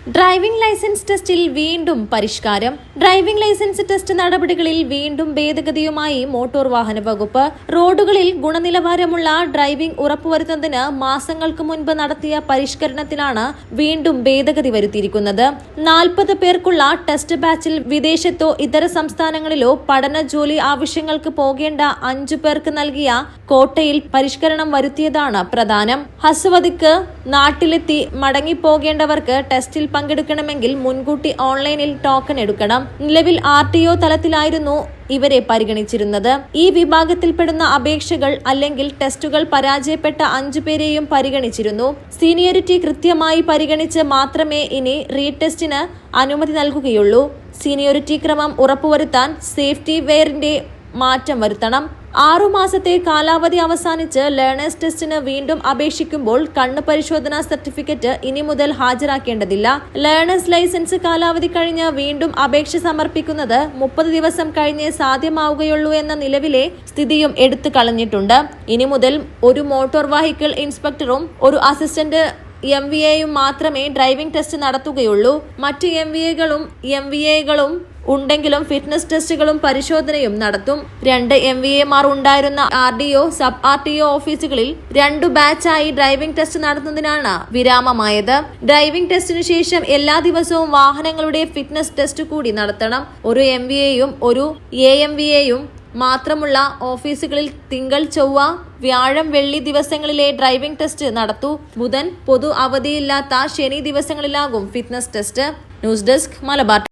Driving licence ടെസ്റ്റിൽ വീണ്ടും പരിഷ്കാരം. ഡ്രൈവിംഗ് ലൈസൻസ് ടെസ്റ്റ് നടപടികളിൽ വീണ്ടും ഭേദഗതിയുമായി മോട്ടോർ വാഹന വകുപ്പ്. റോഡുകളിൽ ഗുണനിലവാരമുള്ള ഡ്രൈവിംഗ് ഉറപ്പുവരുത്തുന്നതിന് മാസങ്ങൾക്ക് മുൻപ് നടത്തിയ പരിഷ്കരണത്തിലാണ് വീണ്ടും ഭേദഗതി വരുത്തിയിരിക്കുന്നത്. 40 പേർക്കുള്ള ടെസ്റ്റ് ബാച്ചിൽ വിദേശത്തോ ഇതര സംസ്ഥാനങ്ങളിലോ പഠന ജോലി ആവശ്യങ്ങൾക്ക് പോകേണ്ട 5 പേർക്ക് നൽകിയ കോട്ടയിൽ പരിഷ്കരണം വരുത്തിയതാണ് പ്രധാനം. ഹസ്വദിക്ക് നാട്ടിലെത്തി മടങ്ങിപ്പോകേണ്ടവർക്ക് ടെസ്റ്റിൽ പങ്കെടുക്കണമെങ്കിൽ മുൻകൂട്ടി ഓൺലൈനിൽ ടോക്കൺ എടുക്കണം. നിലവിൽ RTO തലത്തിലായിരുന്നു ഇവരെ പരിഗണിച്ചിരുന്നത്. ഈ വിഭാഗത്തിൽപ്പെടുന്ന അപേക്ഷകൾ അല്ലെങ്കിൽ ടെസ്റ്റുകൾ പരാജയപ്പെട്ട 5 പേരെയും പരിഗണിച്ചിരുന്നു. സീനിയോറിറ്റി കൃത്യമായി പരിഗണിച്ച് മാത്രമേ ഇനി റീടെസ്റ്റിന് അനുമതി നൽകുകയുള്ളൂ. സീനിയോറിറ്റി ക്രമം ഉറപ്പുവരുത്താൻ സേഫ്റ്റി വെയറിന്റെ മാറ്റം വരുത്തണം. 6 മാസത്തെ കാലാവധി അവസാനിച്ച് ലേണേഴ്സ് ടെസ്റ്റിന് വീണ്ടും അപേക്ഷിക്കുമ്പോൾ കണ്ണ് പരിശോധനാ സർട്ടിഫിക്കറ്റ് ഇനി മുതൽ ഹാജരാക്കേണ്ടതില്ല. ലേണേഴ്സ് ലൈസൻസ് കാലാവധി കഴിഞ്ഞ് വീണ്ടും അപേക്ഷ സമർപ്പിക്കുന്നത് 30 ദിവസം കഴിഞ്ഞേ സാധ്യമാവുകയുള്ളൂ എന്ന നിലവിലെ സ്ഥിതിയും എടുത്തു കളഞ്ഞിട്ടുണ്ട്. ഇനി മുതൽ ഒരു മോട്ടോർ വെഹിക്കിൾ ഇൻസ്പെക്ടറും ഒരു അസിസ്റ്റന്റ് MVAയും മാത്രമേ ഡ്രൈവിംഗ് ടെസ്റ്റ് നടത്തുകയുള്ളൂ. മറ്റ് MVAകളും ഉണ്ടെങ്കിലും ഫിറ്റ്നസ് ടെസ്റ്റുകളും പരിശോധനയും നടത്തും. 2 MVAമാർ ഉണ്ടായിരുന്ന RDO, സബ് RTO ഓഫീസുകളിൽ 2 ബാച്ചായി ഡ്രൈവിംഗ് ടെസ്റ്റ് നടത്തുന്നതിനാണ് വിരാമമായത്. ഡ്രൈവിംഗ് ടെസ്റ്റിനു ശേഷം എല്ലാ ദിവസവും വാഹനങ്ങളുടെ ഫിറ്റ്നസ് ടെസ്റ്റ് കൂടി നടത്തണം. ഒരു MVAയും ഒരു AMVAയും മാത്രമുള്ള ഓഫീസുകളിൽ തിങ്കൾ, ചൊവ്വ, വ്യാഴം, വെള്ളി ദിവസങ്ങളിലെ ഡ്രൈവിംഗ് ടെസ്റ്റ് നടത്തൂ. ബുധൻ, പൊതു അവധിയില്ലാത്ത ശനി ദിവസങ്ങളിലാകും fitness test. News desk, Malabar.